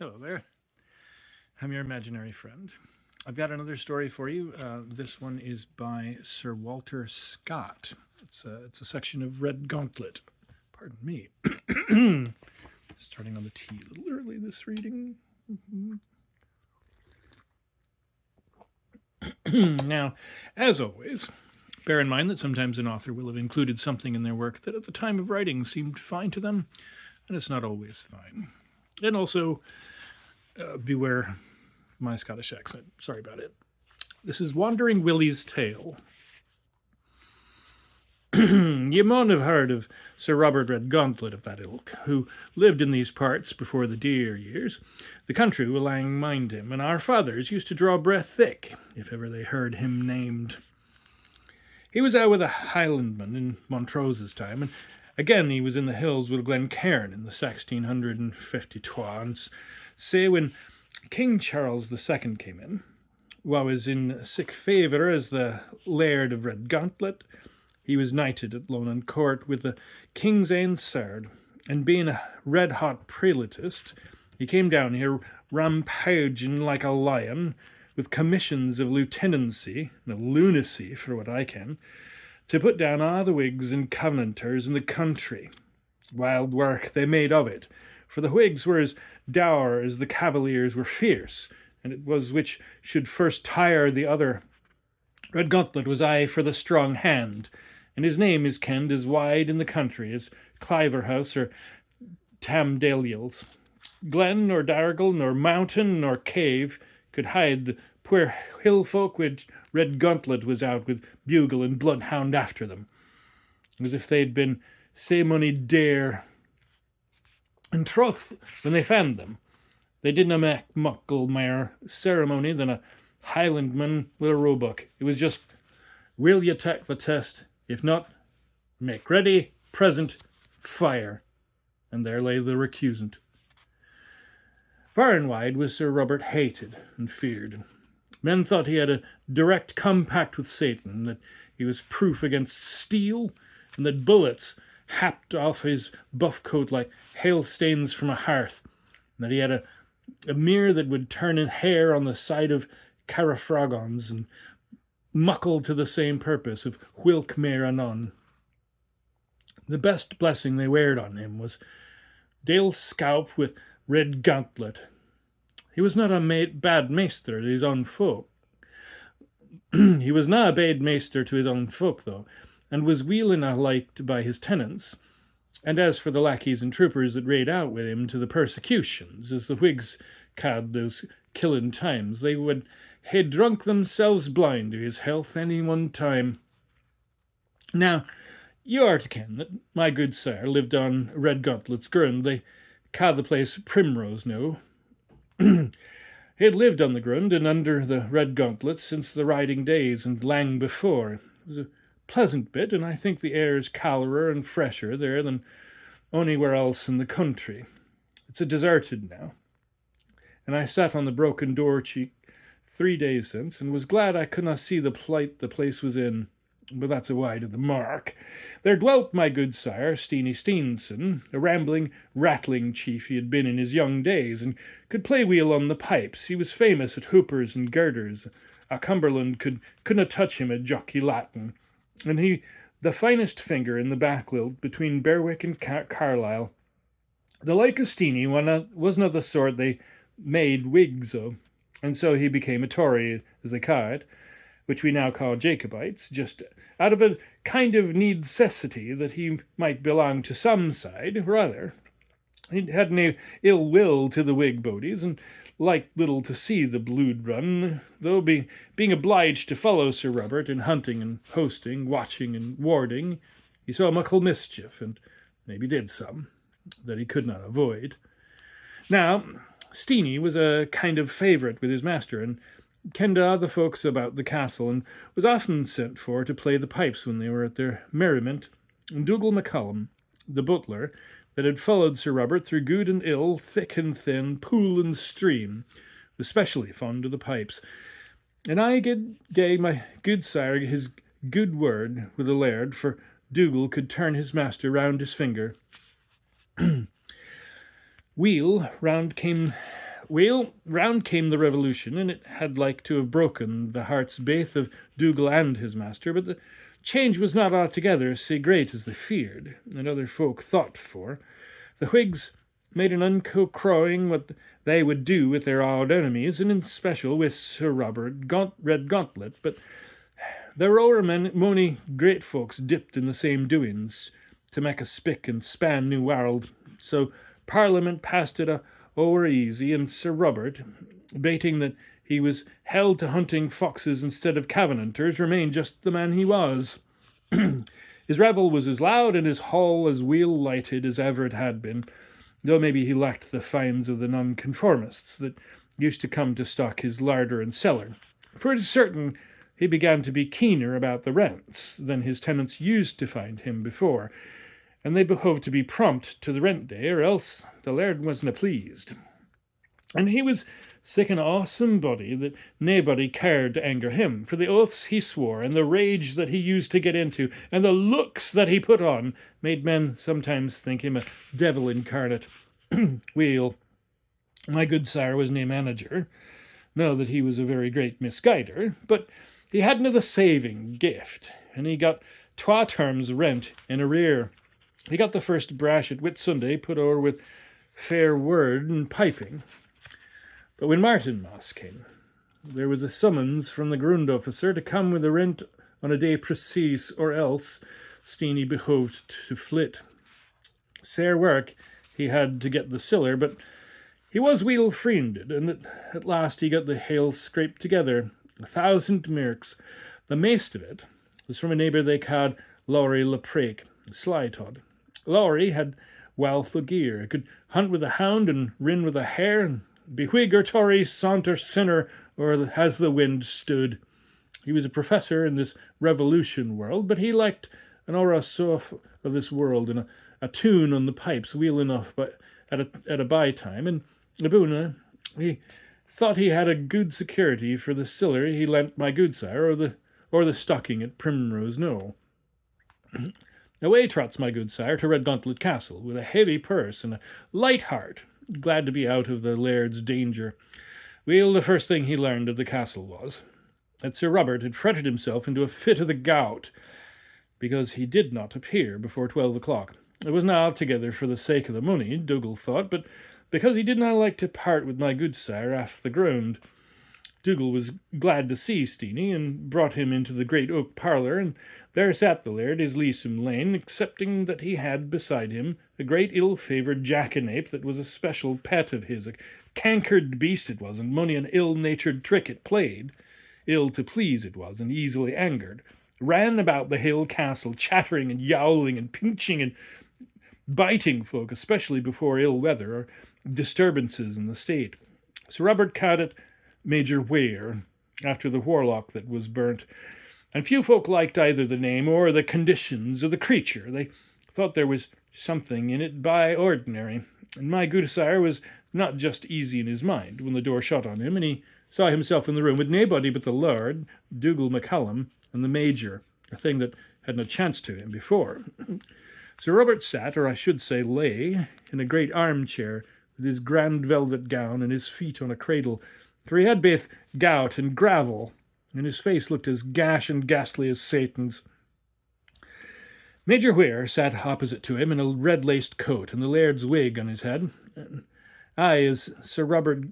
Hello there. I'm your imaginary friend. I've got another story for you. This one is by Sir Walter Scott. It's a section of Redgauntlet. Pardon me. Starting on the tea a little early this reading. Now, as always, bear in mind that sometimes an author will have included something in their work that at the time of writing seemed fine to them, and it's not always fine. And also, beware my Scottish accent. Sorry about it. This is Wandering Willie's Tale. Ye maun have heard of Sir Robert Redgauntlet of that ilk, who lived in these parts before the dear years. The country will lang mind him, and our fathers used to draw breath thick, if ever they heard him named. He was out with a Highlandman in Montrose's time, and again he was in the hills with Glencairn in the 1652, and say when King Charles II came in, wha was in sick favour as the Laird of Redgauntlet. He was knighted at Lonan Court with the king's ain sword, and being a red-hot prelatist, he came down here rampaging like a lion, with commissions of lieutenancy, and of lunacy, for what I ken, to put down a' the Whigs and Covenanters in the country. Wild work they made of it, for the Whigs were as dour as the Cavaliers were fierce, and it was which should first tire the other. Redgauntlet was aye for the strong hand, and his name is kenned as wide in the country as Cliverhouse or Tamdale's. Glen nor dargle nor mountain nor cave could hide the poor hill folk which Redgauntlet was out with bugle and bloodhound after them, as if they'd been sae mony deer. In troth, when they found them, they didna mak muckle mair ceremony than a Highlandman with a roebuck. It was just, will ye tak the test? If not, make ready, present, fire. And there lay the recusant. Far and wide was Sir Robert hated and feared. Men thought he had a direct compact with Satan, that he was proof against steel, and that bullets happed off his buff coat like hailstains from a hearth, and that he had a mirror that would turn in hair on the side of carafragons, and muckle to the same purpose of whilk mair anon. The best blessing they weared on him was Dale scalp with Redgauntlet. He was not a bad maester to his own folk. He was na a bad maester to his own folk, though, and was weel enough liked by his tenants. And as for the lackeys and troopers that rade out with him to the persecutions, as the Whigs ca'd those killing times, they would hae drunk themselves blind to his health any one time. Now, you are to ken that my good sire lived on Redgauntlet's grund. They ca' the place Primrose now. He had lived on the grund and under the Redgauntlet since the riding days and lang before. It was a pleasant bit, and I think the air is callerer and fresher there than anywhere else in the country. It's a deserted now, and I sat on the broken door cheek 3 days since, and was glad I could not see the plight the place was in. But that's a wide of the mark. There dwelt my good sire, Steenie Steenson, a rambling, rattling chief he had been in his young days, and could play weel on the pipes. He was famous at hoopers and girders. A Cumberland couldna touch him at jockey Latin, and he the finest finger in the backlilt between Berwick and Carlisle. The like of Steenie wasna the sort they made Whigs o', and so he became a Tory, as they ca' it, which we now call Jacobites, just out of a kind of necessity that he might belong to some side or other. He had nae ill will to the Whig bodies, and liked little to see the bluid run, though being obliged to follow Sir Robert in hunting and hosting, watching and warding, he saw muckle mischief, and maybe did some, that he could not avoid. Now, Steenie was a kind of favourite with his master, and kenned a' the folks about the castle, and was often sent for to play the pipes when they were at their merriment. And Dougal MacCallum, the butler, that had followed Sir Robert through good and ill, thick and thin, pool and stream, was specially fond of the pipes. And I gave my good sire his good word with the laird, for Dougal could turn his master round his finger. Weel, round came Well, round came the revolution, and it had like to have broken the hearts baith of Dougal and his master, but the change was not altogether sae great as they feared, and other folk thought for. The Whigs made an unco crowing what they would do with their old enemies, and in special with Sir Robert Redgauntlet, but there were mony great folks dipped in the same doings to make a spick and span new world, so Parliament passed it o'er easy, and Sir Robert, bating that he was held to hunting foxes instead of Covenanters, remained just the man he was. His revel was as loud and his hall as weel lighted as ever it had been, though maybe he lacked the fines of the nonconformists that used to come to stock his larder and cellar. For it is certain he began to be keener about the rents than his tenants used to find him before, and they behoved to be prompt to the rent day, or else the laird wasna pleased. And he was sic an awesome body that naebody cared to anger him, for the oaths he swore, and the rage that he used to get into, and the looks that he put on, made men sometimes think him a devil incarnate. Weel, my good sire was nae manager, no that he was a very great misguider, but he hadna the saving gift, and he got 2 terms rent in arrear. He got the first brash at Whitsunday put o'er with fair word and piping. But when Martinmas came, there was a summons from the ground officer to come with the rent on a day precise, or else Steenie behoved to flit. Sair work he had to get the siller, but he was weel friended, and at last he got the hale scraped together, 1,000 merks. The maist of it was from a neighbour they called Laurie Leprake, Slytod. Laurie had wealth o' gear, could hunt with a hound and rin with a hare, and be Whig or Tory, sant or sinner, or as the wind stood. He was a professor in this revolution world, but he liked an aura sof of this world, and a tune on the pipes weel enough but at a by time, and Abuna, he thought he had a good security for the siller he lent my gudesire, or the stocking at Primrose Knowe. Away trots my gudesire to Redgauntlet Castle, with a heavy purse and a light heart, glad to be out of the laird's danger. Well, the first thing he learned of the castle was that Sir Robert had fretted himself into a fit of the gout, because he did not appear before 12 o'clock. It was not altogether for the sake of the money, Dougal thought, but because he did not like to part with my gudesire aff the ground. Dougal was glad to see Steenie, and brought him into the great oak parlour, and there sat the laird, his leesome lane, excepting that he had beside him a great ill-favoured jackanape that was a special pet of his. A cankered beast it was, and mony an ill-natured trick it played. Ill to please it was, and easily angered. Ran about the hill castle, chattering and yowling and pinching and biting folk, especially before ill weather or disturbances in the state. Sir Robert called it Major Ware, after the warlock that was burnt, and few folk liked either the name or the conditions of the creature. They thought there was something in it by ordinary, and my gudesire was not just easy in his mind when the door shut on him, and he saw himself in the room with naebody but the Lord, Dougal MacCallum, and the Major, a thing that hadn't a chance to him before. Sir Robert sat, or I should say lay, in a great armchair, with his grand velvet gown and his feet on a cradle, for he had baith gout and gravel, and his face looked as gash and ghastly as Satan's. Major Ware sat opposite to him in a red-laced coat and the laird's wig on his head. Aye, as Sir Robert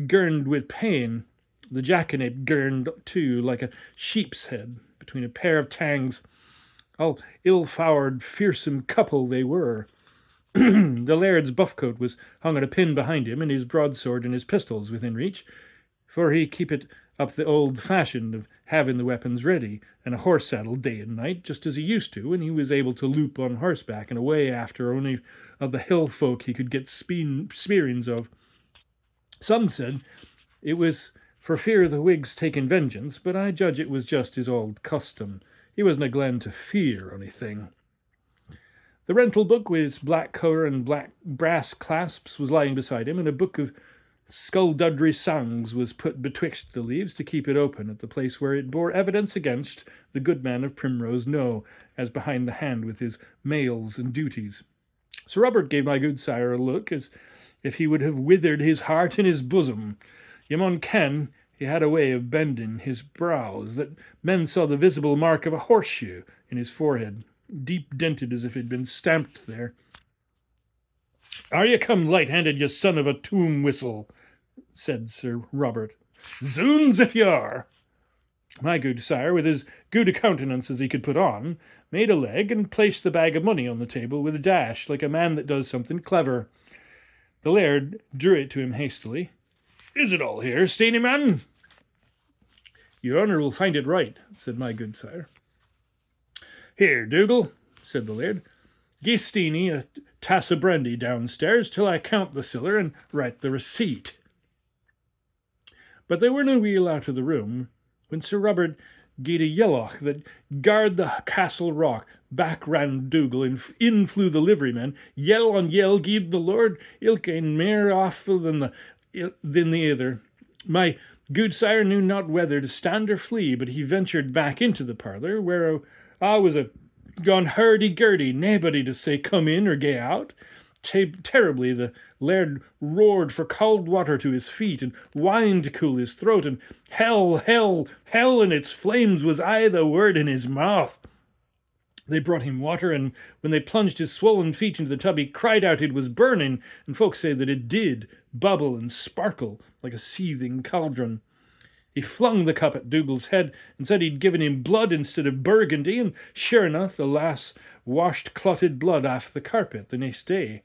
gurned with pain, the jackanape gurned too, like a sheep's head, between a pair of tangs. All ill-foured, fearsome couple they were. The laird's buff-coat was hung on a pin behind him, and his broadsword and his pistols within reach, for he keep it up the old fashion of having the weapons ready, and a horse saddle day and night, just as he used to, and he was able to loop on horseback and away after only of the hill folk he could get spearings of. Some said it was for fear of the Whigs taking vengeance, but I judge it was just his old custom. He wasn't a glen to fear onything. The rental book with its black cover and black brass clasps was lying beside him, and a book of skullduggery songs was put betwixt the leaves to keep it open at the place where it bore evidence against the good man of Primrose Knowe, as behind the hand with his mails and duties. Sir Robert gave my gudesire a look, as if he would have withered his heart in his bosom. Ye maun ken he had a way of bending his brows that men saw the visible mark of a horseshoe in his forehead, deep dented as if it had been stamped there. "Are ye come light-handed, ye son of a tomb whistle?" said Sir Robert. "Zounds if ye are!" My good sire, with as good a countenance as he could put on, made a leg and placed the bag of money on the table with a dash, like a man that does something clever. The laird drew it to him hastily. "Is it all here, Steenie man?" "Your honour will find it right," said my good sire. "Here, Dougal," said the laird, "gie Steenie a tass of brandy downstairs till I count the siller and write the receipt." But they were no weel out of the room when Sir Robert gied a yelloch that garred the castle rock. Back ran Dougal, and in flew the liveryman. Yell on yell gied the lord ilk ane mair awful than the other. My gudesire knew not whether to stand or flee, but he ventured back into the parlour, where a was gone hurdy-gurdy, naebody to say come in or gae out. Terribly the laird roared for cold water to his feet, and wine to cool his throat, and hell, hell, hell and its flames was aye the word in his mouth. They brought him water, and when they plunged his swollen feet into the tub, he cried out it was burning, and folk say that it did bubble and sparkle like a seething cauldron. He flung the cup at Dougal's head and said he'd given him blood instead of burgundy, and sure enough the lass washed clotted blood off the carpet the next day.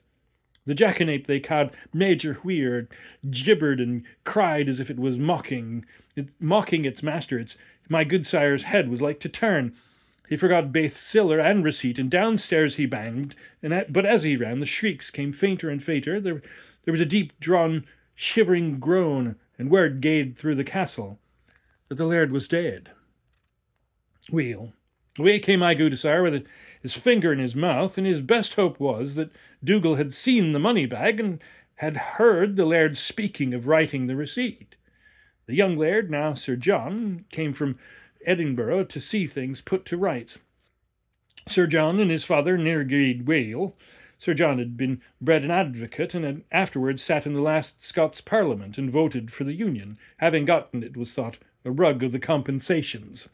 The jackanape they ca'd Major Weir gibbered and cried as if it was mocking its master. My gudesire's head was like to turn. He forgot baith siller and receipt, and downstairs he banged, but as he ran the shrieks came fainter and fainter. There was a deep-drawn, shivering groan, and word gaed through the castle that the laird was dead. Weel, away came my gudesire with his finger in his mouth, and his best hope was that Dougal had seen the money bag and had heard the laird speaking of writing the receipt. The young laird, now Sir John, came from Edinburgh to see things put to rights. Sir John and his father near agreed weel. Sir John had been bred an advocate, and had afterwards sat in the last Scots Parliament and voted for the Union, having gotten, it was thought, a rug of the compensations.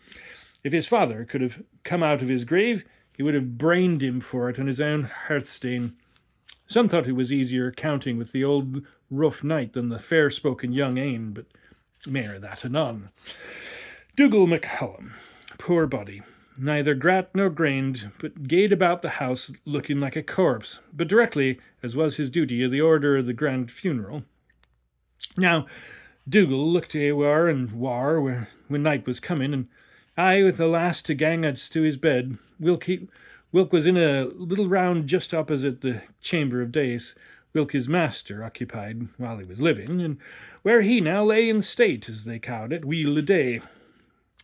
If his father could have come out of his grave, he would have brained him for it on his own hearthstone. Some thought it was easier counting with the old rough knight than the fair-spoken young ane, but mair that anon. Dougal MacCallum, poor body, neither grat nor grained, but gaed about the house looking like a corpse, but directly, as was his duty, of the order of the grand funeral. Now, Dougal looked war and war when night was coming, and I, with the last to gang us to his bed, Wilk was in a little round just opposite the chamber of dais, Wilk his master occupied while he was living, and where he now lay in state, as they called it, weel a day.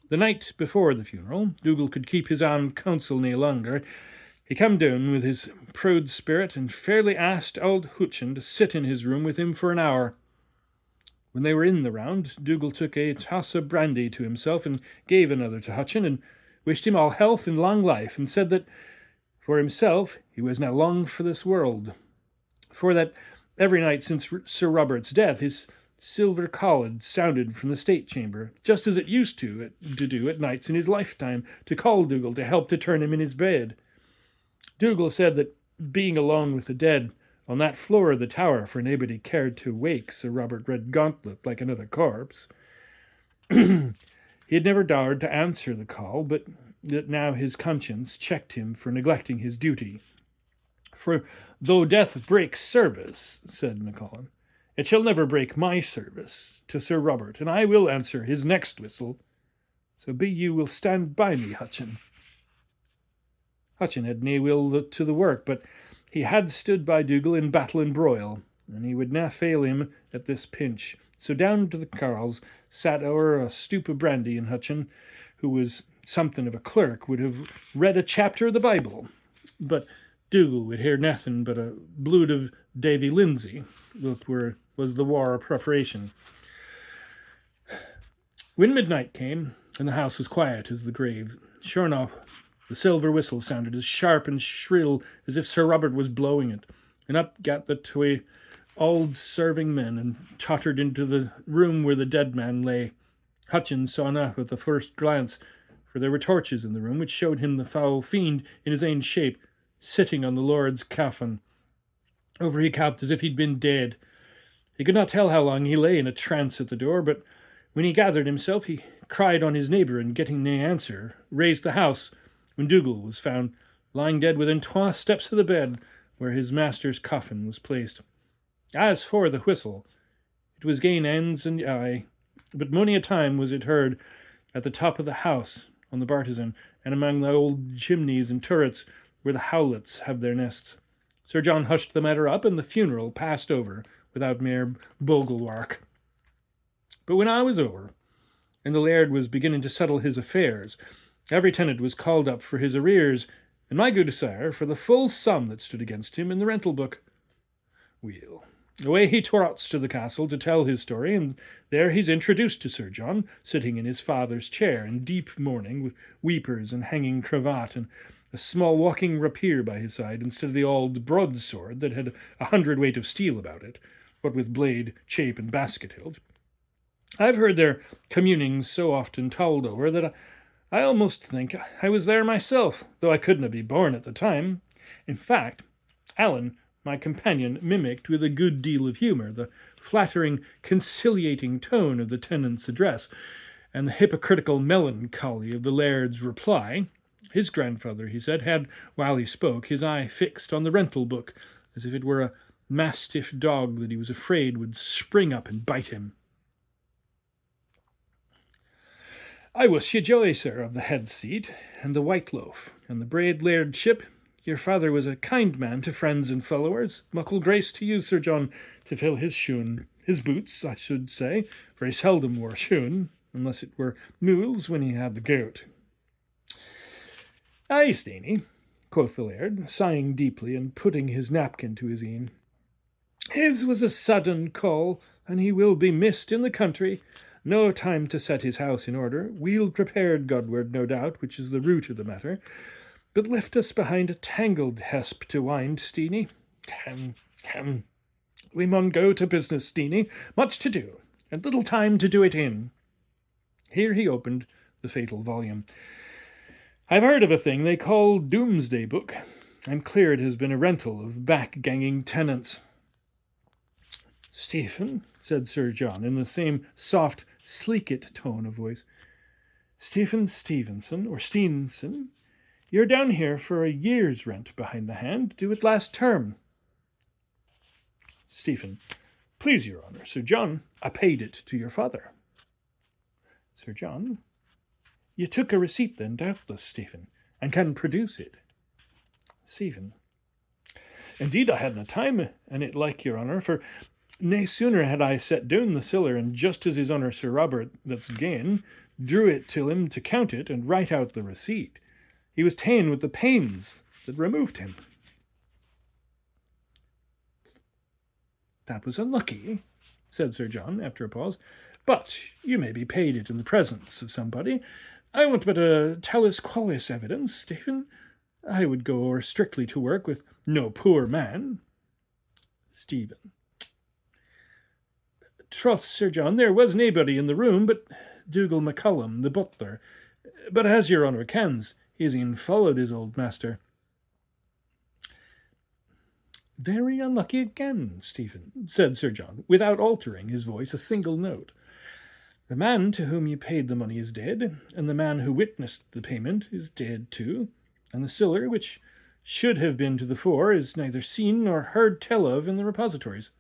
The night before the funeral, Dougal could keep his own counsel nae longer. He come down with his proud spirit and fairly asked old Hutchin to sit in his room with him for an hour. When they were in the round, Dougal took a toss of brandy to himself and gave another to Hutchin, and wished him all health and long life, and said that for himself he was now long for this world, for that every night since Sir Robert's death his silver call had sounded from the state chamber, just as it used to do at nights in his lifetime, to call Dougal to help to turn him in his bed. Dougal said that being alone with the dead on that floor of the tower, for nobody cared to wake Sir Robert Redgauntlet like another corpse, he had never dared to answer the call, but that now his conscience checked him for neglecting his duty. For though death breaks service, said MacCallum, it shall never break my service to Sir Robert, and I will answer his next whistle. So be you will stand by me, Hutchin. Hutchin had nae will to the work, but he had stood by Dougal in battle and broil, and he would na fail him at this pinch. So down to the carles sat o'er a stoup of brandy, and Hutchin, who was something of a clerk, would have read a chapter of the Bible. But Dougal would hear nothing but a blood of Davy Lindsay, that was the war preparation. When midnight came, and the house was quiet as the grave, sure enough, the silver whistle sounded as sharp and shrill as if Sir Robert was blowing it, and up gat the twa old serving men, and tottered into the room where the dead man lay. Hutchins saw enough at the first glance, for there were torches in the room which showed him the foul fiend in his own shape, sitting on the Lord's coffin, over he capped as if he'd been dead. He could not tell how long he lay in a trance at the door, but when he gathered himself, he cried on his neighbour, and getting no answer, raised the house, when Dougal was found lying dead within 12 steps of the bed where his master's coffin was placed. As for the whistle, it was gain ends and eye, but mony a time was it heard at the top of the house, on the bartizan, and among the old chimneys and turrets where the howlets have their nests. Sir John hushed the matter up, and the funeral passed over without mere bogle-wark. But when I was over, and the laird was beginning to settle his affairs, every tenant was called up for his arrears, and my good sire for the full sum that stood against him in the rental book. Weel, away he trots to the castle to tell his story, and there he's introduced to Sir John, sitting in his father's chair in deep mourning, with weepers and hanging cravat, and a small walking rapier by his side, instead of the old broadsword that had 100 weight of steel about it, what with blade, chape, and basket hilt. I've heard their communings so often told over that I almost think I was there myself, though I couldna be born at the time. In fact, Alan, my companion, mimicked with a good deal of humour the flattering, conciliating tone of the tenant's address, and the hypocritical melancholy of the laird's reply. His grandfather, he said, had, while he spoke, his eye fixed on the rental book, as if it were a mastiff dog that he was afraid would spring up and bite him. I wish ye joy, sir, of the head seat, and the white loaf, and the braid lairdship. Your father was a kind man to friends and followers. Muckle grace to you, Sir John, to fill his shoon. His boots, I should say, for he seldom wore shoon, unless it were mules when he had the gout. Ay, Steenie, quoth the laird, sighing deeply and putting his napkin to his e'en. His was a sudden call, and he will be missed in the country. No time to set his house in order. Weel prepared, Godward, no doubt, which is the root of the matter. But left us behind a tangled hesp to wind, Steenie. Hem. We mun go to business, Steenie. Much to do, and little time to do it in. Here he opened the fatal volume. I've heard of a thing they call Doomsday Book. I'm clear it has been a rental of back-ganging tenants. Stephen, said Sir John, in the same soft, sleek-it tone of voice. Stephen Stevenson, or Steenson, you're down here for a year's rent behind the hand, due at last term. Stephen, please your honour, Sir John, I paid it to your father. Sir John, you took a receipt then, doubtless, Stephen, and can produce it. Stephen, indeed I hadna time, and it like your honour, for nae sooner had I set down the siller, and just as his honour Sir Robert that's gane drew it till him to count it and write out the receipt, he was ta'en with the pains that removed him. That was unlucky, said Sir John, after a pause, but you may be paid it in the presence of somebody. I want but a talus qualis evidence, Stephen. I would go o'er strictly to work with no poor man. Stephen. Troth, Sir John, there was naebody in the room but Dougal MacCullum, the butler. But as your honour kens, he's e'en followed his old master. Very unlucky again, Stephen, said Sir John, without altering his voice a single note. The man to whom you paid the money is dead, and the man who witnessed the payment is dead too, and the siller, which should have been to the fore, is neither seen nor heard tell of in the repositories.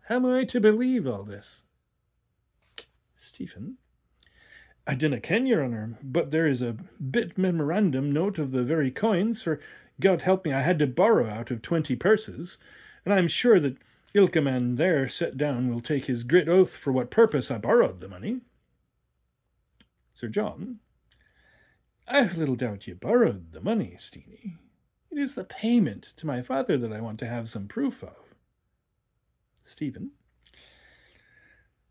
How am I to believe all this? Stephen, I dinna ken, your honour, but there is a bit memorandum note of the very coins, for God help me, I had to borrow out of 20 purses, and I am sure that ilka man there set down will take his grit oath for what purpose I borrowed the money. Sir John, I've little doubt you borrowed the money, Steenie. It is the payment to my father that I want to have some proof of. Stephen,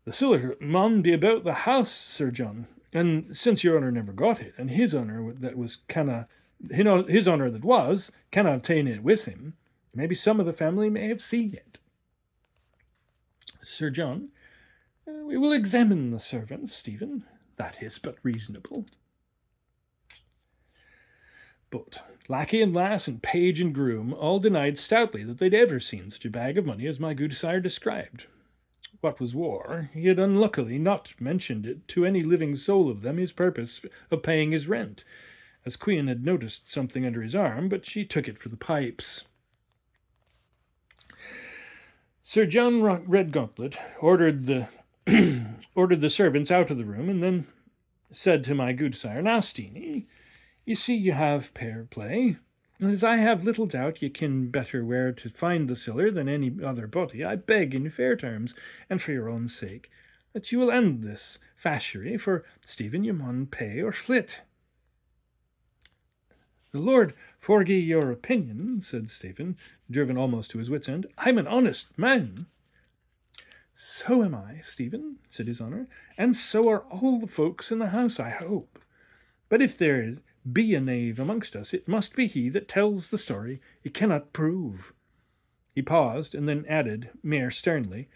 the siller maun be about the house, Sir John, and since your honour never got it, and his honour that was canna obtain it with him, maybe some of the family may have seen it. Sir John, we will examine the servants, Stephen. That is but reasonable. But lackey and lass and page and groom all denied stoutly that they'd ever seen such a bag of money as my gudesire described. What was war, he had unluckily not mentioned it to any living soul of them his purpose of paying his rent, as Queen had noticed something under his arm, but she took it for the pipes. Sir John Redgauntlet ordered the servants out of the room, and then said to my gudesire, "Now, Steenie, you see you have fair play, and as I have little doubt ye ken better where to find the siller than any other body, I beg in fair terms, and for your own sake, that you will end this fasherie, for Stephen ye maun pay or flit." "The Lord forgie your opinion," said Stephen, driven almost to his wits' end. "I'm an honest man." "So am I, Stephen," said his honour, "and so are all the folks in the house, I hope. But if there be a knave amongst us, it must be he that tells the story he cannot prove." He paused, and then added, mere sternly,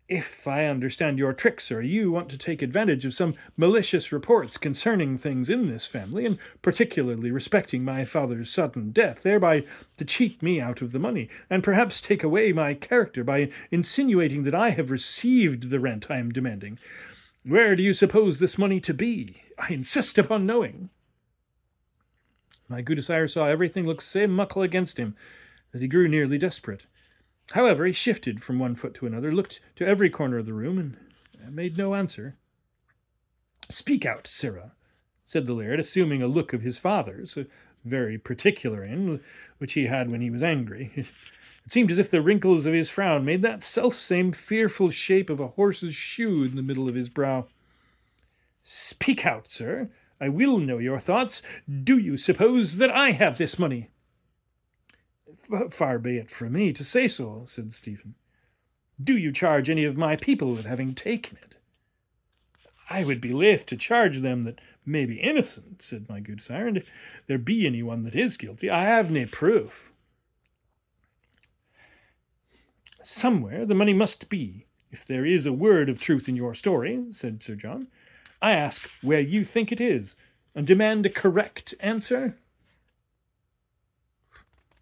"If I understand your trick, sir, you want to take advantage of some malicious reports concerning things in this family, and particularly respecting my father's sudden death, thereby to cheat me out of the money, and perhaps take away my character by insinuating that I have received the rent I am demanding. Where do you suppose this money to be? I insist upon knowing." My gudesire saw everything look sae muckle against him that he grew nearly desperate. However, he shifted from one foot to another, looked to every corner of the room, and made no answer. "Speak out, sirrah," said the laird, assuming a look of his father's, a very particular in, which he had when he was angry. It seemed as if the wrinkles of his frown made that self-same fearful shape of a horse's shoe in the middle of his brow. "Speak out, sir. I will know your thoughts. Do you suppose that I have this money?" "Far be it from me to say so," said Stephen. "Do you charge any of my people with having taken it?" "I would be loath to charge them that may be innocent," said my gudesire, "and if there be any one that is guilty, I have nae proof." "Somewhere the money must be, if there is a word of truth in your story," said Sir John. "I ask where you think it is, and demand a correct answer."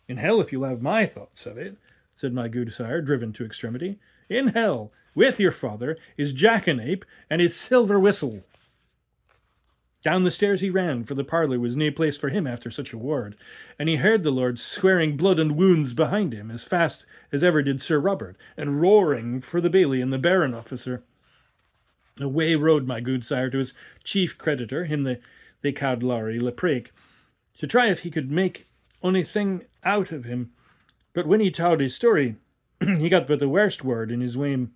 "In hell, if you'll have my thoughts of it," said my gudesire, driven to extremity. "In hell, with your father, his jackanape, and his silver whistle." Down the stairs he ran, for the parlour was nae place for him after such a word, and he heard the lord swearing blood and wounds behind him as fast as ever did Sir Robert, and roaring for the bailey and the baron officer. Away rode my gudesire to his chief creditor, him they called Lowry Leprake, to try if he could make onything out of him. But when he told his story, he got but the worst word in his wame.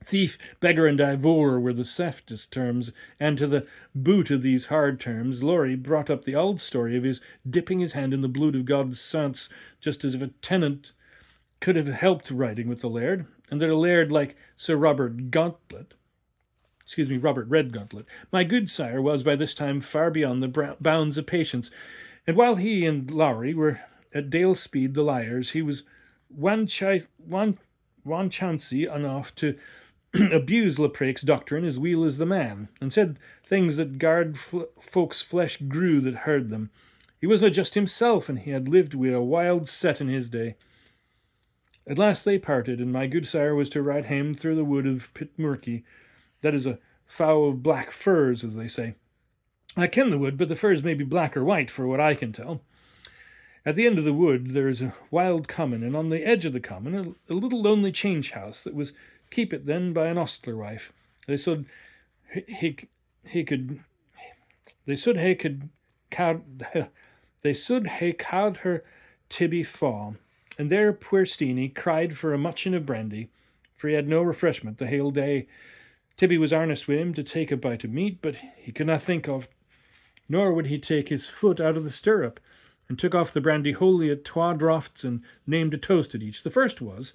Thief, beggar, and divore were the softest terms, and to the boot of these hard terms, Lowry brought up the old story of his dipping his hand in the blood of God's saints, just as if a tenant could have helped writing with the laird, and that a laird like Sir Robert Redgauntlet, my gudesire, was by this time far beyond the bounds of patience, and while he and Lowry were at Dale Speed the liars, he was wanchancy enough to abuse Leprake's doctrine as weel as the man, and said things that garred folks' flesh grew that heard them. He wasna just himself, and he had lived wi' a wild set in his day. At last they parted, and my gudesire was to ride hame through the wood of Pitmurky, that is a fow of black firs, as they say. I ken the wood, but the firs may be black or white, for what I can tell. At the end of the wood there is a wild common, and on the edge of the common a little lonely change house that was keepit then by an ostler wife. They said he could cowed her Tibby Faw, and there poor Steenie cried for a muchin of brandy, for he had no refreshment the hale day. Tibby was earnest with him to take a bite of meat, but he could not think of, nor would he take his foot out of the stirrup, and took off the brandy wholly at twa draughts, and named a toast at each. The first was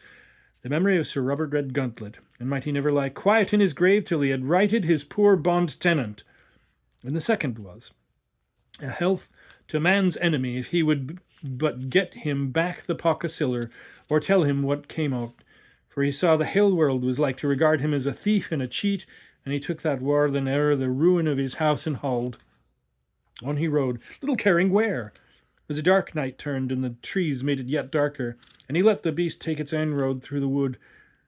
the memory of Sir Robert Redgauntlet, and might he never lie quiet in his grave till he had righted his poor bond tenant. And the second was a health to man's enemy, if he would but get him back the pock o' siller, or tell him what came out, for he saw the hill world was like to regard him as a thief and a cheat, and he took that war than e'er the ruin of his house and hold. On he rode, little caring where. As a dark night turned, and the trees made it yet darker, and he let the beast take its own road through the wood,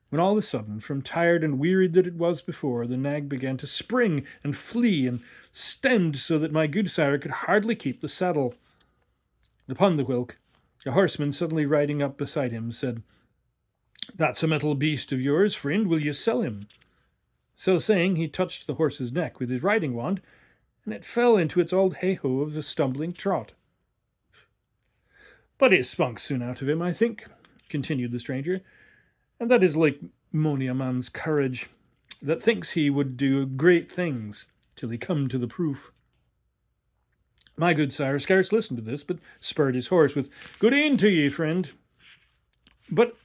when all of a sudden, from tired and wearied that it was before, the nag began to spring and flee and stend so that my gudesire could hardly keep the saddle. Upon the whilk, a horseman suddenly riding up beside him said, "That's a metal beast of yours, friend, will you sell him?" So saying, he touched the horse's neck with his riding wand, and it fell into its old hey-ho of a stumbling trot. "But it spunk soon out of him, I think," continued the stranger, "and that is like mony a man's courage, that thinks he would do great things till he come to the proof." My gudesire scarce listened to this, but spurred his horse with, "Good e'en to ye, friend." But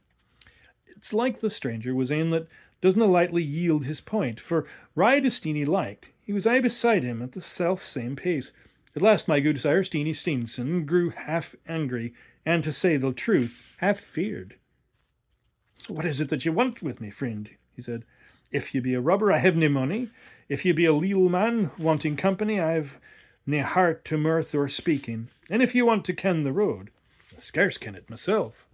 it's like the stranger was ane that doesna lightly yield his point, for ride as Steenie liked, he was aye beside him at the self-same pace. At last my gudesire, Steenie Steenson, grew half angry, and, to say the truth, half feared. "What is it that you want with me, friend?" he said. "If you be a robber, I have nae money. If you be a leal man wanting company, I have nae heart to mirth or speaking. And if you want to ken the road, I scarce ken it myself."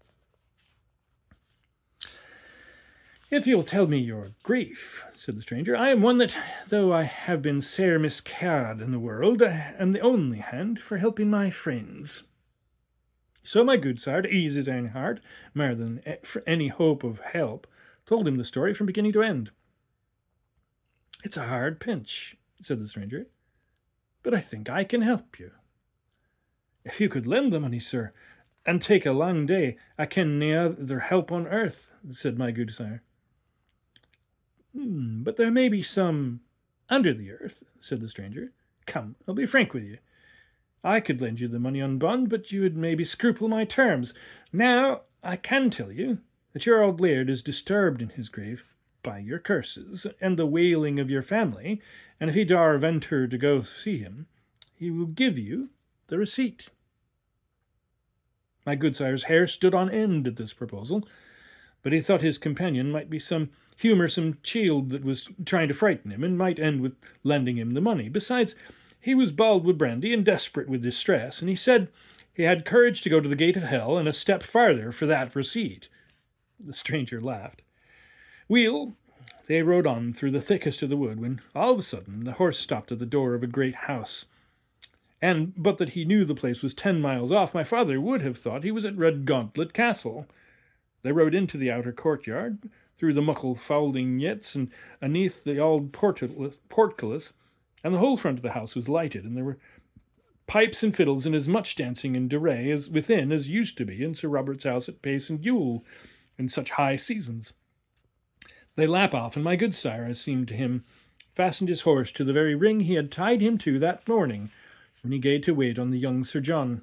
"If you'll tell me your grief," said the stranger, "I am one that, though I have been sair misca'd in the world, am the only hand for helping my friends." So my gudesire, to ease his own heart, mair than for any hope of help, told him the story from beginning to end. "It's a hard pinch," said the stranger, "but I think I can help you." "If you could lend the money, sir, and take a long day, I ken nae other help on earth," said my gudesire. "But there may be some under the earth," said the stranger. "Come, I'll be frank with you. I could lend you the money on bond, but you would maybe scruple my terms. Now, I can tell you that your old laird is disturbed in his grave by your curses and the wailing of your family, and if he daur venture to go see him, he will give you the receipt." My gudesire's hair stood on end at this proposal, but he thought his companion might be some humoursome chield that was trying to frighten him, and might end with lending him the money. Besides, he was bald with brandy and desperate with distress, and he said he had courage to go to the gate of hell and a step farther for that receipt. The stranger laughed. Weel, they rode on through the thickest of the wood, when all of a sudden the horse stopped at the door of a great house. And but that he knew the place was 10 miles off, my father would have thought he was at Redgauntlet Castle. They rode into the outer courtyard, through the muckle foulding yetts, and aneath the old portcullis, and the whole front of the house was lighted, and there were pipes and fiddles and as much dancing and derray as within as used to be in Sir Robert's house at Pace and Yule in such high seasons. They lap off, and my gudesire, as seemed to him, fastened his horse to the very ring he had tied him to that morning when he gaed to wait on the young Sir John.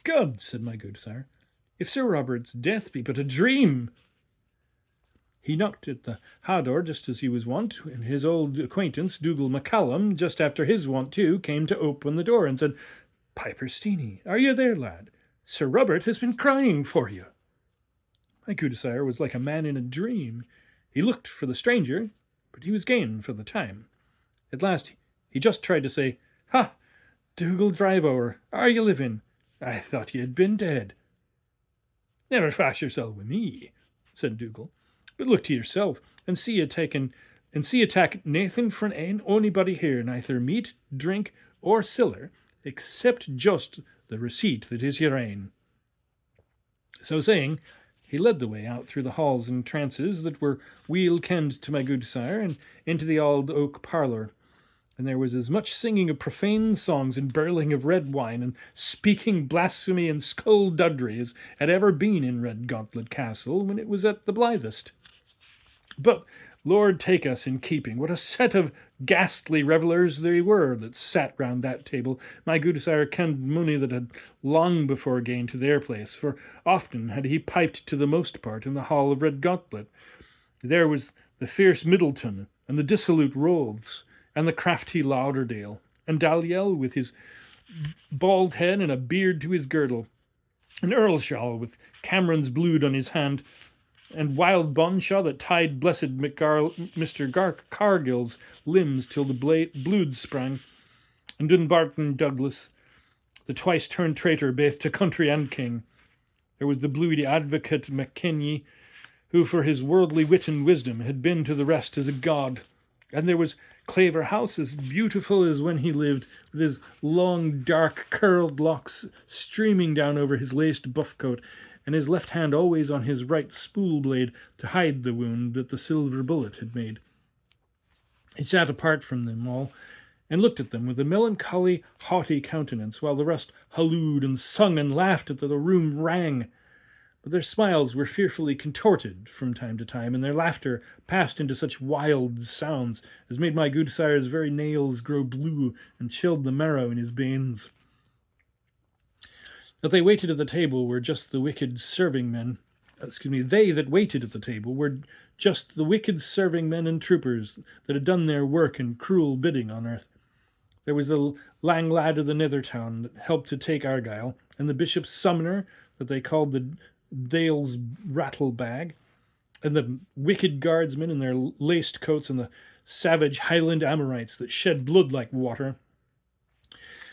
"God," said my gudesire, "if Sir Robert's death be but a dream!" He knocked at the ha door just as he was wont, and his old acquaintance, Dougal MacCallum, just after his wont too, came to open the door and said, "Piper Steenie, are you there, lad? Sir Robert has been crying for you." My gudesire was like a man in a dream. He looked for the stranger, but he was gane for the time. At last he just tried to say, "Ha, Dougal Drive-Ower, are you living? I thought ye had been dead." "Never fash yourself with me," said Dougal, "but look to yourself, and see ye tak naething from onybody here, neither meat, drink, or siller, except just the receipt that is your ain." So saying, he led the way out through the halls and trances that were weel kenned to my gudesire, and into the auld oak parlour. And there was as much singing of profane songs and birling of red wine and speaking blasphemy and skullduggery as had ever been in Redgauntlet Castle when it was at the blithest. But, Lord take us in keeping, what a set of ghastly revellers they were that sat round that table. My gudesire kenned mony that had long before gane to their place, for often had he piped to the most part in the hall of Redgauntlet. There was the fierce Middleton, and the dissolute Roves, and the crafty Lauderdale, and Dalyell with his bald head and a beard to his girdle, and Earlshall with Cameron's bluid on his hand, and wild Bonshaw that tied blessed Mr. Cargill's limbs till the blood sprang, and Dunbarton Douglas, the twice turned traitor baith to country and king. There was the bluidy advocate McKinney, who for his worldly wit and wisdom had been to the rest as a god. And there was Claverhouse, as beautiful as when he lived, with his long, dark, curled locks streaming down over his laced buff coat, and his left hand always on his right spool blade to hide the wound that the silver bullet had made. He sat apart from them all, and looked at them with a melancholy, haughty countenance, while the rest hallooed and sung and laughed until the room rang. But their smiles were fearfully contorted from time to time, and their laughter passed into such wild sounds as made my Gudesire's very nails grow blue and chilled the marrow in his veins. That they waited at the table were just the wicked serving men. They that waited at the table were just the wicked serving men and troopers that had done their work and cruel bidding on earth. There was the lang lad of the Nethertown that helped to take Argyle, and the bishop's summoner that they called the Dale's rattle bag, and the wicked guardsmen in their laced coats, and the savage Highland Amorites that shed blood like water,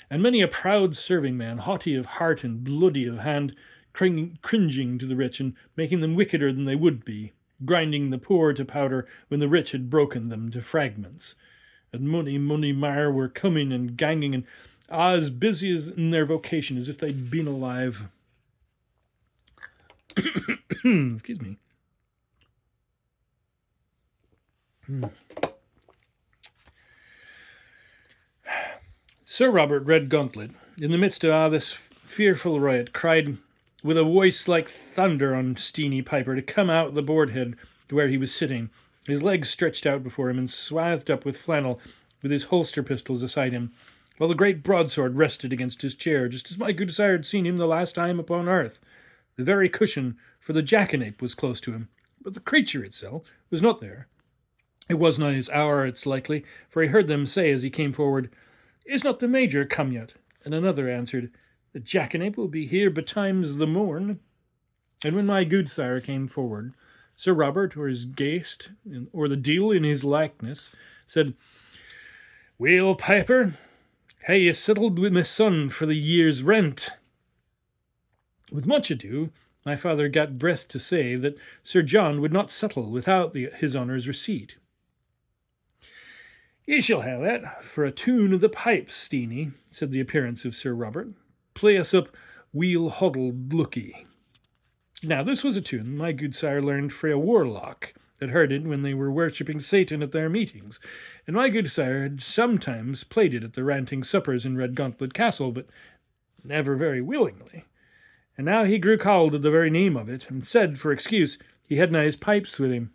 and many a proud serving man, haughty of heart and bloody of hand, cringing to the rich and making them wickeder than they would be, grinding the poor to powder when the rich had broken them to fragments. And money mar were coming and ganging, and as busy as in their vocation as if they'd been alive. Excuse me. Sir Robert Redgauntlet, in the midst of this fearful riot, cried with a voice like thunder on Steenie Piper to come out the board head to where he was sitting, his legs stretched out before him and swathed up with flannel, with his holster pistols aside him, while the great broadsword rested against his chair, just as my Gudesire had seen him the last time upon earth. The very cushion for the jackanape was close to him, but the creature itself was not there. It was not his hour, it's likely, for he heard them say as he came forward, "Is not the Major come yet?" And another answered, "The jackanape will be here betimes the morn." And when my Gudesire came forward, Sir Robert, or his ghaist, or the deal in his likeness, said, "Well, Piper, hae ye settled with my son for the year's rent?" With much ado, my father got breath to say that Sir John would not settle without his honour's receipt. "Ye shall have that for a tune of the pipes, Steenie," said the appearance of Sir Robert. "Play us up Weel Hoddled Look'ee." Now this was a tune my Gudesire learned frae a warlock that heard it when they were worshipping Satan at their meetings, and my Gudesire had sometimes played it at the ranting suppers in Redgauntlet Castle, but never very willingly. And now he grew cowled at the very name of it, and said, for excuse, he hadna his pipes with him.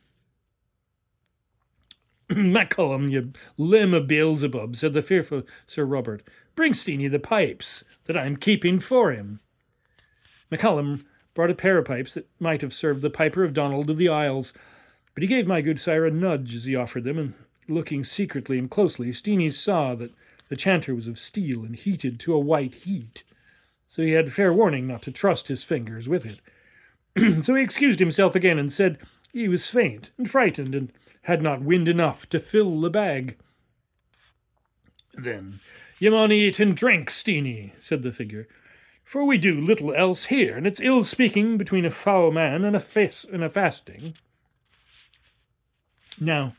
"Macallum, ye limb of Beelzebub," said the fearful Sir Robert, "bring Steenie the pipes that I am keeping for him." Macallum brought a pair of pipes that might have served the Piper of Donald of the Isles, but he gave my Gudesire a nudge as he offered them, and looking secretly and closely, Steenie saw that the chanter was of steel and heated to a white heat, so he had fair warning not to trust his fingers with it. So he excused himself again and said he was faint and frightened and had not wind enough to fill the bag. "Then ye maun eat and drink, Steenie," said the figure, "for we do little else here, and it's ill speaking between a foul man and a fasting." Now,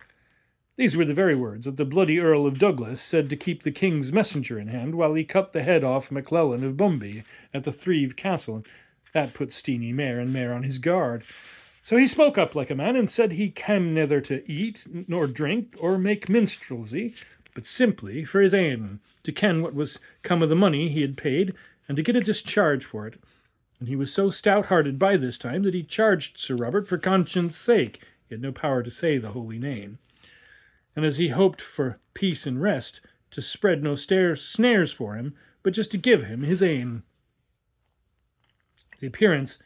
these were the very words that the bloody Earl of Douglas said to keep the king's messenger in hand while he cut the head off MacLellan of Bumby at the Threve Castle. That put Steenie mair and mair on his guard. So he spoke up like a man and said he came neither to eat, nor drink, or make minstrelsy, but simply for his ain, to ken what was come of the money he had paid, and to get a discharge for it. And he was so stout-hearted by this time that he charged Sir Robert for conscience' sake. He had no power to say the holy name. And as he hoped for peace and rest, to spread no snares for him, but just to give him his ain. The appearance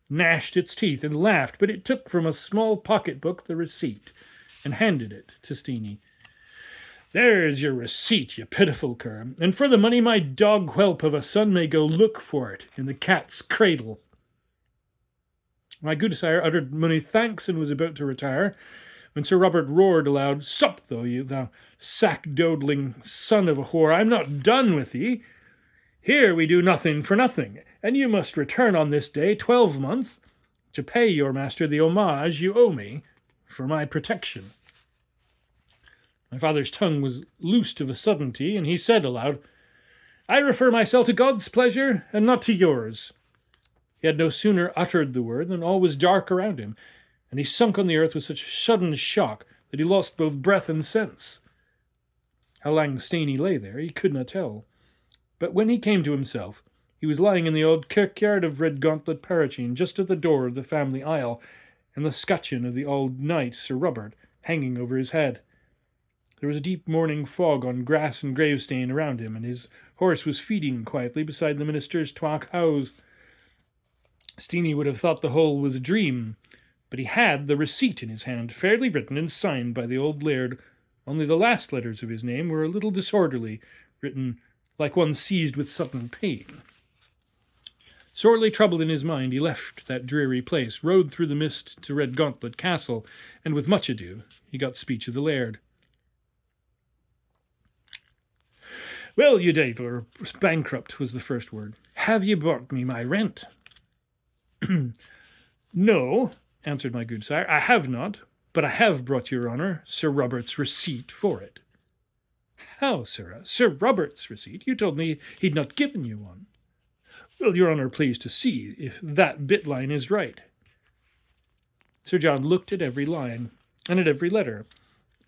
gnashed its teeth and laughed, but it took from a small pocket-book the receipt, and handed it to Steenie. "There's your receipt, you pitiful cur, and for the money my dog-whelp of a son may go look for it in the cat's cradle." My gudesire uttered many thanks and was about to retire, when Sir Robert roared aloud, "Stop, thou sack-dodling son of a whore! I'm not done with thee. Here we do nothing for nothing, and you must return on this day 12-month to pay your master the homage you owe me for my protection." My father's tongue was loosed of a suddenty, and he said aloud, "I refer myself to God's pleasure, and not to yours." He had no sooner uttered the word than all was dark around him, and he sunk on the earth with such sudden shock that he lost both breath and sense. How long Steenie lay there he could not tell, but when he came to himself, he was lying in the old kirkyard of Redgauntlet Parachine, just at the door of the family aisle, and the scutcheon of the old knight Sir Robert hanging over his head. There was a deep morning fog on grass and gravestane around him, and his horse was feeding quietly beside the minister's twack house. Steenie would have thought the whole was a dream, but he had the receipt in his hand, fairly written and signed by the old laird, only the last letters of his name were a little disorderly, written like one seized with sudden pain. Sorely troubled in his mind, he left that dreary place, rode through the mist to Redgauntlet Castle, and with much ado he got speech of the laird. "Well, you diver bankrupt," was the first word. "Have ye brought me my rent?" "No," answered my gudesire, "I have not, but I have brought your honour Sir Robert's receipt for it." "How, sirrah? Sir Robert's receipt? You told me he'd not given you one." "Will your honour please to see if that bit line is right?" Sir John looked at every line, and at every letter,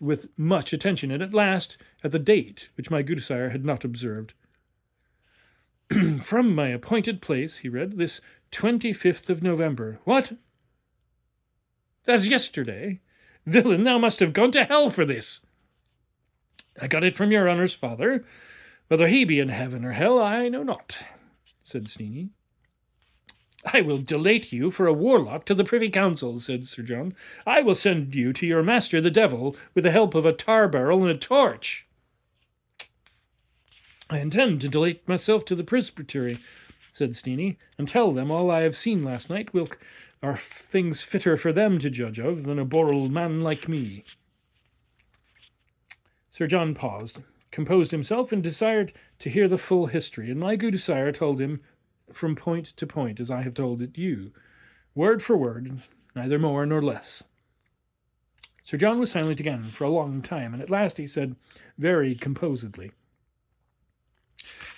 with much attention, and at last at the date, which my gudesire had not observed. "From my appointed place," he read, "this 25th of November. What? That's yesterday? Villain, thou must have gone to hell for this." "I got it from your honour's father. Whether he be in heaven or hell, I know not," said Steenie. "I will delate you for a warlock to the Privy Council," said Sir John. "I will send you to your master the devil with the help of a tar barrel and a torch." "I intend to delate myself to the presbytery," said Steenie, "and tell them all I have seen last night are things fitter for them to judge of than a bold man like me." Sir John paused, composed himself, and desired to hear the full history, and my gudesire told him from point to point, as I have told it you, word for word, neither more nor less. Sir John was silent again for a long time, and at last he said, very composedly,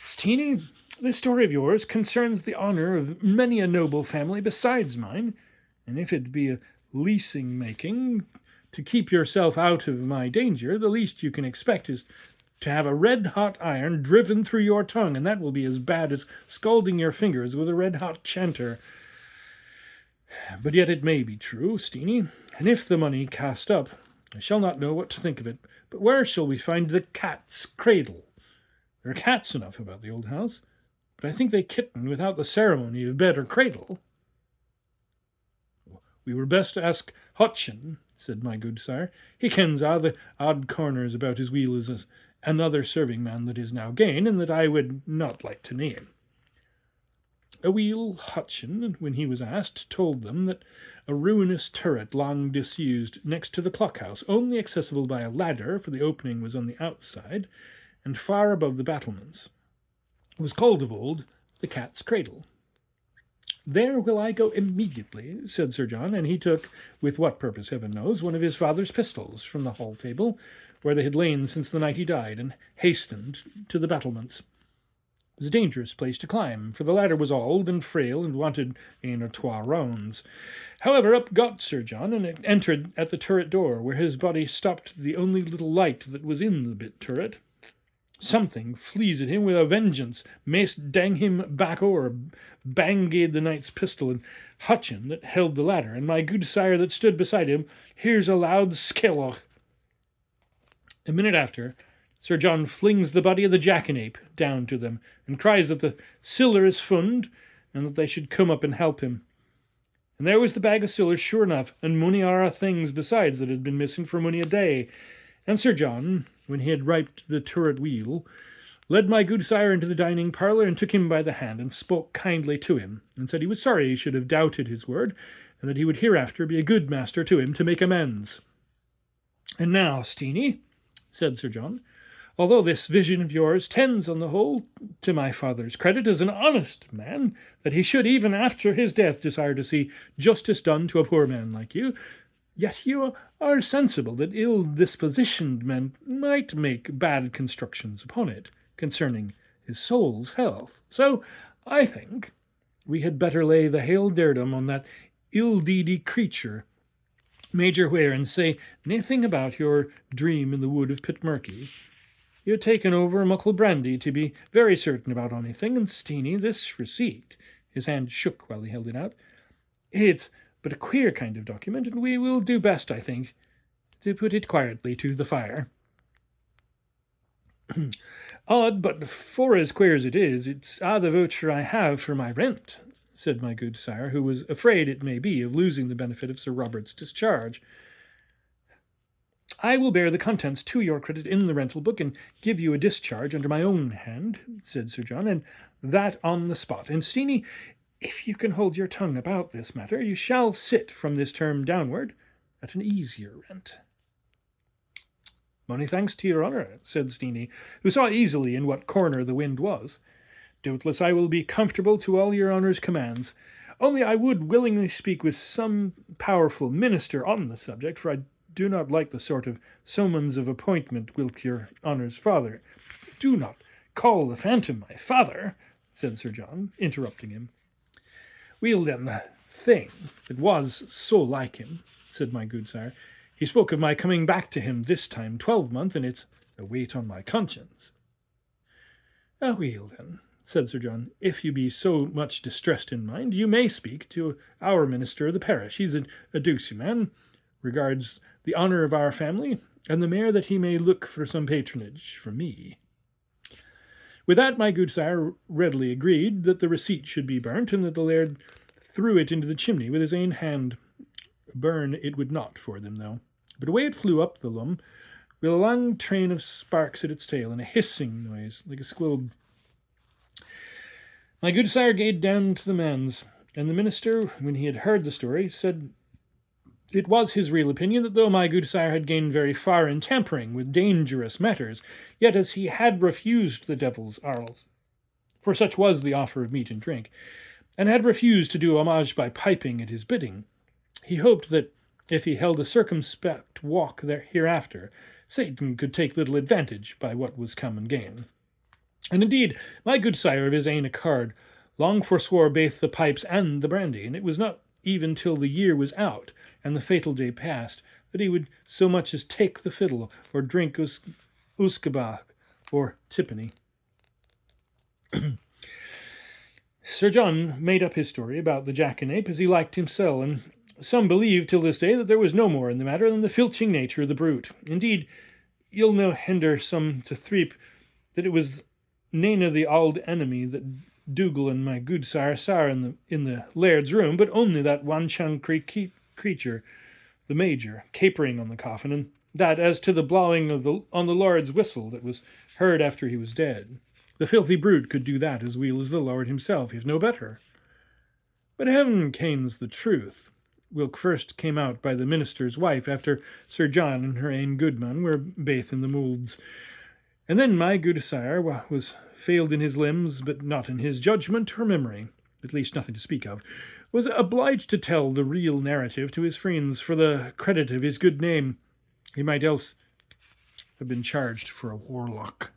"Steenie, this story of yours concerns the honour of many a noble family besides mine, and if it be a leasing making to keep yourself out of my danger, the least you can expect is to have a red-hot iron driven through your tongue, and that will be as bad as scalding your fingers with a red-hot chanter. But yet it may be true, Steenie, and if the money cast up, I shall not know what to think of it. But where shall we find the cat's cradle? There are cats enough about the old house, but I think they kitten without the ceremony of bed or cradle." "We were best to ask Hutchin," said my gudesire. "He kens a' the odd corners about his wheel as another serving man that is now gane, and that I would not like to name." Aweel, Hutchin, when he was asked, told them that a ruinous turret long disused next to the clock-house, only accessible by a ladder, for the opening was on the outside, and far above the battlements, was called of old the Cat's Cradle. "There will I go immediately," said Sir John, and he took, with what purpose heaven knows, one of his father's pistols from the hall-table, where they had lain since the night he died, and hastened to the battlements. It was a dangerous place to climb, for the ladder was old and frail, and wanted ane or twa rounds. However, up got Sir John, and entered at the turret door, where his body stopped the only little light that was in the bit turret. Something flees at him with a vengeance, maist dang him back o'er, bang gaed the knight's pistol, and Hutchin, that held the ladder, and my gudesire that stood beside him, hears a loud skelloch. A minute after, Sir John flings the body of the jackanape down to them, and cries that the siller is fund, and that they should come up and help him. And there was the bag of siller, sure enough, and mony other things besides that had been missing for mony a day. And Sir John, when he had riped the turret wheel, led my gudesire into the dining parlour, and took him by the hand, and spoke kindly to him, and said he was sorry he should have doubted his word, and that he would hereafter be a good master to him to make amends. And now, Steenie, said Sir John, although this vision of yours tends on the whole to my father's credit as an honest man, that he should even after his death desire to see justice done to a poor man like you, yet you are sensible that ill-dispositioned men might make bad constructions upon it concerning his soul's health. So I think we had better lay the hail dirdum on that ill-deedy creature, Major Ware, and say naething about your dream in the wood of Pitmurky. You had taken over muckle brandy to be very certain about onything, and Steenie, this receipt, his hand shook while he held it out, it's but a queer kind of document, and we will do best, I think, to put it quietly to the fire. Odd, but for as queer as it is, it's the voucher I have for my rent, said my good sire, who was afraid, it may be, of losing the benefit of Sir Robert's discharge. I will bear the contents to your credit in the rental book, and give you a discharge under my own hand, said Sir John, and that on the spot. And Steenie, if you can hold your tongue about this matter, you shall sit from this term downward at an easier rent. Many thanks to your honour, said Steenie, who saw easily in what corner the wind was. Doubtless I will be comfortable to all your honour's commands. Only I would willingly speak with some powerful minister on the subject, for I do not like the sort of summons of appointment whilk your honour's father. Do not call the phantom my father, said Sir John, interrupting him. Well, then, the thing, it was so like him, said my good sire. He spoke of my coming back to him this time 12-month, and it's a weight on my conscience. Well, then, said Sir John, if you be so much distressed in mind, you may speak to our minister of the parish. He's a doucey man, regards the honour of our family, and the mayor that he may look for some patronage from me. With that, my good sire readily agreed that the receipt should be burnt, and that the laird threw it into the chimney with his own hand. Burn it would not for them, though, but away it flew up the lum, with a long train of sparks at its tail, and a hissing noise like a squilb. My good sire gaed down to the manse, and the minister, when he had heard the story, said it was his real opinion that though my good sire had gained very far in tampering with dangerous matters, yet as he had refused the devil's arles, for such was the offer of meat and drink, and had refused to do homage by piping at his bidding, he hoped that, if he held a circumspect walk there hereafter, Satan could take little advantage by what was come and gane. And indeed, my good sire of his ain accord long forswore baith the pipes and the brandy, and it was not even till the year was out, and the fatal day past, that he would so much as take the fiddle, or drink usquebach, or tippenny. Sir John made up his story about the jackanape as he liked himself, and some believe till this day that there was no more in the matter than the filching nature of the brute. Indeed, you'll no hinder some to threep that it was nane of the auld enemy that Dougal and my good sire saw in the laird's room, but only that wanchang creature, the major, capering on the coffin, and that as to the blowing on the lord's whistle that was heard after he was dead. The filthy brute could do that as weel as the lord himself, if no better. But heaven kens the truth, whilk first came out by the minister's wife after Sir John and her ain goodman were baith in the moulds. And then my good sire was failed in his limbs, but not in his judgment or memory, at least nothing to speak of, was obliged to tell the real narrative to his friends for the credit of his good name. He might else have been charged for a warlock.